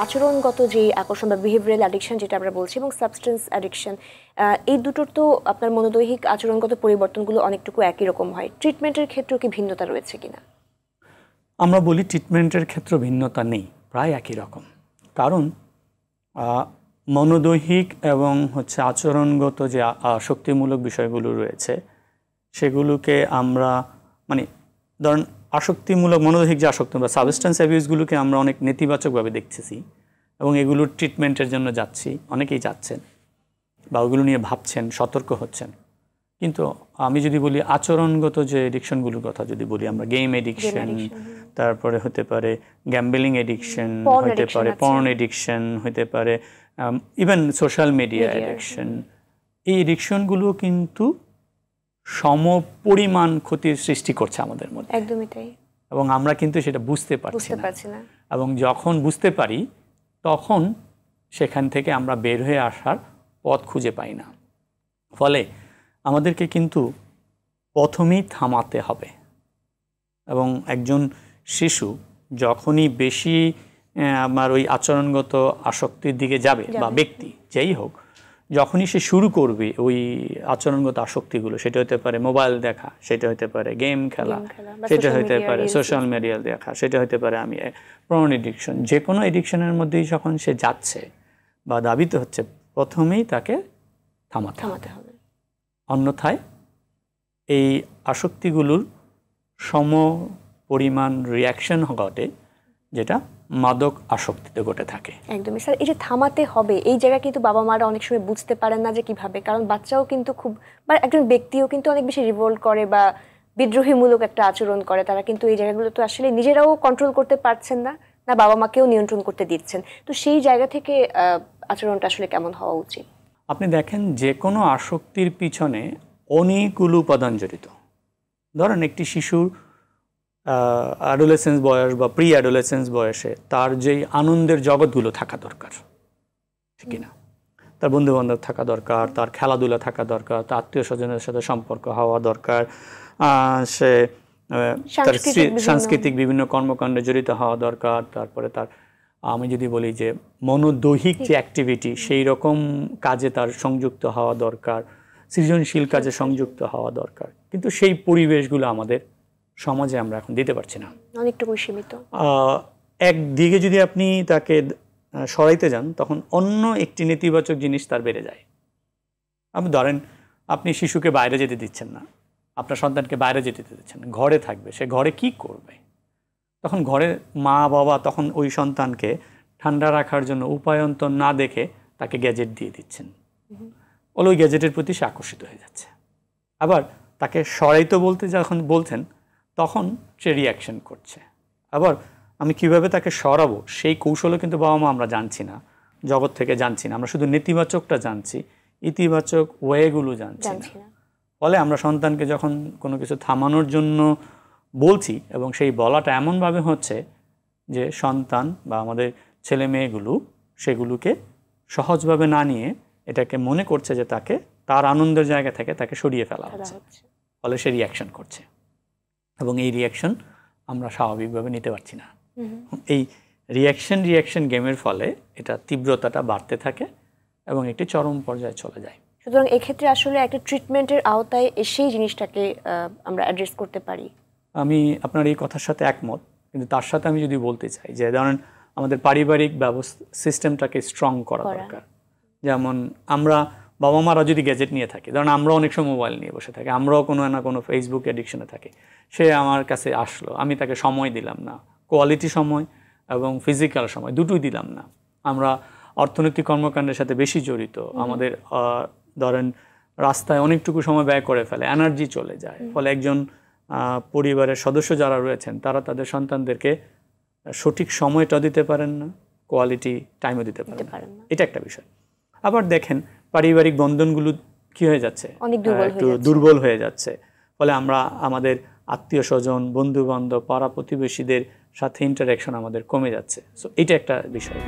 আচরণগত যে আকর্ষণ বা বিহেভিয়ারাল অ্যাডিকশন যেটা আমরা বলছি এবং সাবস্টেন্স অ্যাডিকশন, এই দুটোর তো আপনার মনোদৈহিক আচরণগত পরিবর্তনগুলো অনেকটুকু একই রকম হয়। ট্রিটমেন্টের ক্ষেত্রেও কি ভিন্নতা রয়েছে কিনা? আমরা বলি ট্রিটমেন্টের ক্ষেত্রে ভিন্নতা নেই, প্রায় একই রকম। কারণ মনোদৈহিক এবং আচরণগত যে আসক্তিমূলক বিষয়গুলো রয়েছে সেগুলোকে আমরা মানে ধরেন আসক্তিমূলক মনোদৈহিক যে আসক্তি বা সাবস্টেন্স অ্যাবিউজগুলোকে আমরা অনেক নেতিবাচকভাবে দেখতেছি এবং এগুলোর ট্রিটমেন্টের জন্য যাচ্ছি, অনেকেই যাচ্ছেন বা ওগুলো নিয়ে ভাবছেন, সতর্ক হচ্ছেন। কিন্তু আমি যদি বলি আচরণগত যে এডিকশনগুলোর কথা যদি বলি, আমরা গেম এডিকশন, তারপরে হতে পারে গ্যাম্বলিং এডিকশন, হতে পারে পর্ন এডিকশন, হতে পারে ইভেন সোশ্যাল মিডিয়া এডিকশন, এই এডিকশনগুলো কিন্তু সমপরিমাণ ক্ষতির সৃষ্টি করছে আমাদের মধ্যে। একদমই তাই। এবং আমরা কিন্তু সেটা বুঝতে পারছি না। এবং যখন বুঝতে পারি তখন সেখান থেকে আমরা বের হয়ে আসার পথ খুঁজে পাই না। ফলে আমাদেরকে কিন্তু প্রথমেই থামাতে হবে। এবং একজন শিশু যখনই বেশি আমার ওই আচরণগত আসক্তির দিকে যাবে বা ব্যক্তি যেই হোক, যখনই সে শুরু করবে ওই আচরণগত আসক্তিগুলো, সেটা হতে পারে মোবাইল দেখা, সেটা হতে পারে গেম খেলা, সেটা হতে পারে সোশ্যাল মিডিয়া দেখা, সেটা হতে পারে আমি পর্ন এডিকশন, যে কোনো এডিকশনের মধ্যেই যখন সে যাচ্ছে বা দাবিত হচ্ছে, প্রথমেই তাকে থামাতে হবে। অন্যথায় এই আসক্তিগুলোর সম পরিমাণ রিয়াকশন ঘটে, যেটা মাদক আসক্তিতে ঘটে থাকে। একদমই স্যার, এই যে থামাতে হবে, এই জায়গা কিন্তু বাবা মারা অনেক সময় বুঝতে পারেন না যে কিভাবে। কারণ বাচ্চাও কিন্তু খুব বা একজন ব্যক্তিও কিন্তু অনেক বেশি রিভোল্ট করে বা বিদ্রোহীমূলক একটা আচরণ করে। তারা কিন্তু এই জায়গাগুলো তো আসলে নিজেরাও কন্ট্রোল করতে পারছেন না, না বাবা মাকেও নিয়ন্ত্রণ করতে দিচ্ছেন। তো সেই জায়গা থেকে আচরণটা আসলে কেমন হওয়া উচিত? আপনি দেখেন যে কোনো আসক্তির পিছনে অনেকগুলো উপাদান জড়িত। ধরেন একটি শিশুর অ্যাডোলেসেন্স বয়স বা প্রি অ্যাডোলেসেন্স বয়সে তার যেই আনন্দের জগৎগুলো থাকা দরকার, ঠিক না? তার বন্ধুবান্ধব থাকা দরকার, তার খেলাধুলা থাকা দরকার, তার আত্মীয় স্বজনের সাথে সম্পর্ক হওয়া দরকার, সে তার সাংস্কৃতিক বিভিন্ন কর্মকাণ্ডে জড়িত হওয়া দরকার। তারপরে তার আমি যদি বলি যে মনোদৈহিক যে অ্যাক্টিভিটি, সেই রকম কাজে তার সংযুক্ত হওয়া দরকার, সৃজনশীল কাজে সংযুক্ত হওয়া দরকার। কিন্তু সেই পরিবেশগুলো আমাদের সমাজে আমরা এখন দিতে পারছি না, অনেকটুকু সীমিত। একদিকে যদি আপনি তাকে সরাইতে যান, তখন অন্য একটি নেতিবাচক জিনিস তার বেড়ে যায়। আপনি ধরেন আপনি শিশুকে বাইরে যেতে দিচ্ছেন না, আপনার সন্তানকে বাইরে যেতে দিচ্ছেন না, ঘরে থাকবে, সে ঘরে কি করবে? তখন ঘরে মা বাবা তখন ওই সন্তানকে ঠান্ডা রাখার জন্য উপায়ন্তর না দেখে তাকে গ্যাজেট দিয়ে দিচ্ছেন। ওই গ্যাজেটের প্রতি সে আকর্ষিত হয়ে যাচ্ছে। আবার তাকে সরাইতে বলতে যখন বলছেন, তখন সে রিয়াকশন করছে। আবার আমি কিভাবে তাকে সরাবো সেই কৌশলও কিন্তু বাবা মা আমরা জানছি না, জগৎ থেকে জানছি না। আমরা শুধু নেতিবাচকটা জানছি, ইতিবাচক ওয়েগুলো জানছি না। ফলে আমরা সন্তানকে যখন কোনো কিছু থামানোর জন্য বলছি, এবং সেই বলাটা এমনভাবে হচ্ছে যে সন্তান বা আমাদের ছেলে মেয়েগুলো সেগুলোকে সহজভাবে না নিয়ে এটাকে মনে করছে যে তাকে তার আনন্দের জায়গা থেকে তাকে সরিয়ে ফেলা হচ্ছে। ফলে সে রিয়াকশন করছে, এবং এই রিয়াকশন আমরা স্বাভাবিকভাবে নিতে পারছি না। এই রিয়াকশন গেমের ফলে এটা তীব্রতাটা বাড়তে থাকে এবং একটি চরম পর্যায়ে চলে যায়। সুতরাং এক্ষেত্রে আসলে একটা ট্রিটমেন্টের আওতায় সেই জিনিসটাকে আমরা অ্যাড্রেস করতে পারি। আমি আপনার এই কথার সাথে একমত, কিন্তু তার সাথে আমি যদি বলতে চাই যে ধরেন আমাদের পারিবারিক ব্যবস্থা সিস্টেমটাকে স্ট্রং করা দরকার। যেমন আমরা বাবা মারা যদি গ্যাজেট নিয়ে থাকি, ধরেন আমরা অনেক সময় মোবাইল নিয়ে বসে থাকি, আমরাও কোনো না কোনো ফেসবুক অ্যাডিকশনে থাকি। সে আমার কাছে আসলো, আমি তাকে সময় দিলাম না, কোয়ালিটি সময় এবং ফিজিক্যাল সময় দুটোই দিলাম না। আমরা অর্থনৈতিক কর্মকাণ্ডের সাথে বেশি জড়িত, আমাদের ধরেন রাস্তায় অনেকটুকু সময় ব্যয় করে ফেলে, এনার্জি চলে যায়। ফলে একজন পরিবারের সদস্য যারা রয়েছেন তারা তাদের সন্তানদেরকে সঠিক সময়টা দিতে পারেন না, কোয়ালিটি টাইমও দিতে পারেন না। এটা একটা বিষয়। আবার দেখেন পারিবারিক বন্ধনগুলো কি হয়ে যাচ্ছে, একটু দুর্বল হয়ে যাচ্ছে। ফলে আমরা আমাদের আত্মীয় স্বজন, বন্ধু বান্ধব, পাড়া প্রতিবেশীদের সাথে ইন্টারাকশন আমাদের কমে যাচ্ছে। সো এটা একটা বিষয়।